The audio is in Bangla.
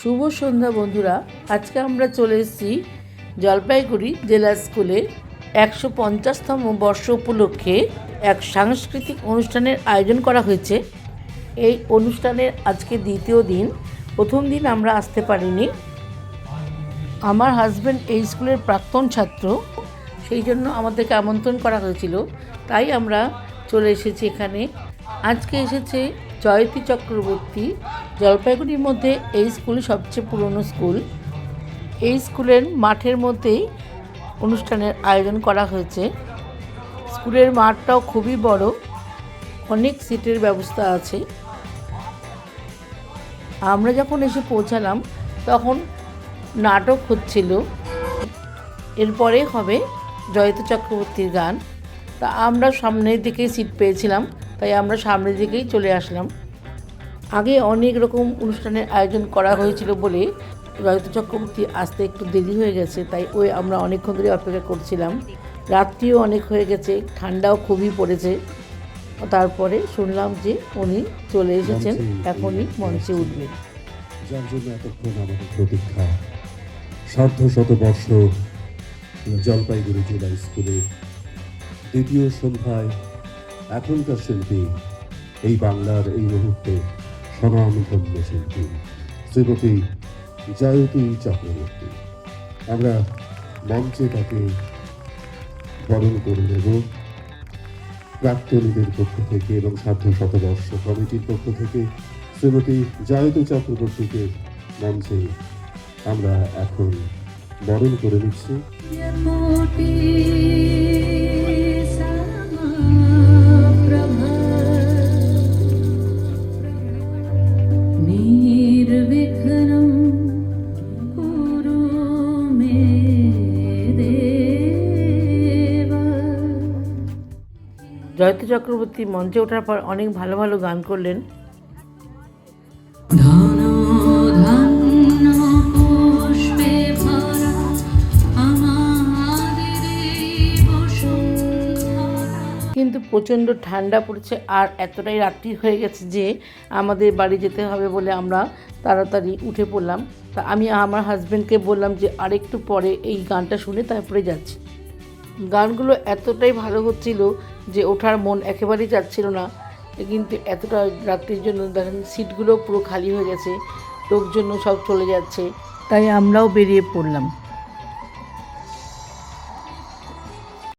শুভ সন্ধ্যা বন্ধুরা। আজকে আমরা চলে এসেছি জলপাইগুড়ি জেলা স্কুলে 150তম বর্ষ উপলক্ষে এক সাংস্কৃতিক অনুষ্ঠানের আয়োজন করা হয়েছে। এই অনুষ্ঠানের আজকে দ্বিতীয় দিন। প্রথম দিন আমরা আসতে পারিনি। আমার হাজব্যান্ড এই স্কুলের প্রাক্তন ছাত্র, সেই জন্য আমাদেরকে আমন্ত্রণ করা হয়েছিল, তাই আমরা চলে এসেছি এখানে। আজকে এসেছে জয়তী চক্রবর্তী। জলপাইগুড়ির মধ্যে এই স্কুল সবচেয়ে পুরনো স্কুল। এই স্কুলের মাঠের মধ্যেই অনুষ্ঠানের আয়োজন করা হয়েছে। স্কুলের মাঠটাও খুবই বড়, অনেক সিটের ব্যবস্থা আছে। আমরা যখন এসে পৌঁছালাম তখন নাটক হচ্ছিল, এরপরে হবে জয়তী চক্রবর্তীর গান। তা আমরা সামনের দিকেই সিট পেয়েছিলাম, তাই আমরা সামনের দিকেই চলে আসলাম। আগে অনেক রকম অনুষ্ঠানের আয়োজন করা হয়েছিল বলে জয়তী চক্রবর্তী আসতে একটু দেরি হয়ে গেছে, তাই আমরা অনেকক্ষণ ধরে অপেক্ষা করছিলাম। রাত্রিও অনেক হয়ে গেছে, ঠান্ডাও খুবই পড়েছে। তারপরে শুনলাম যে উনি চলে এসেছেন, এখনই মঞ্চে উঠবেন। যার জন্য এতক্ষণ আমাদের প্রতীক্ষা। শতবর্ষ জলপাইগুড়ি জেলা স্কুলে দ্বিতীয় সন্ধ্যায় এখনকার শিল্পী, এই বাংলার এই মুহূর্তে স্বনামধন্য শিল্পী শ্রীমতী জয়তী চক্রবর্তী। আমরা মঞ্চে তাকে বরণ করে নেব প্রাক্তনীদের পক্ষ থেকে এবং শতবর্ষ কমিটির পক্ষ থেকে। শ্রীমতী জয়তী চক্রবর্তীকে মঞ্চে আমরা এখন বরণ করে নিচ্ছি। জয়তী চক্রবর্তী মঞ্চে ওঠার পর অনেক ভালো ভালো গান করলেন। কিন্তু প্রচণ্ড ঠান্ডা পড়েছে, আর এতটাই রাত্রি হয়ে গেছে যে আমাদের বাড়ি যেতে হবে বলে আমরা তাড়াতাড়ি উঠে পড়লাম। তা আমি আমার হাজব্যান্ডকে বললাম যে আরেকটু পরে এই গানটা শুনে তারপরে যাচ্ছি। গানগুলো এতটাই ভালো হচ্ছিল যে ওঠার মন একেবারেই যাচ্ছিল না। কিন্তু এতটা রাত্রির জন্য দেখেন সিটগুলো পুরো খালি হয়ে গেছে, লোকজন সব চলে যাচ্ছে, তাই আমরাও বেরিয়ে পড়লাম।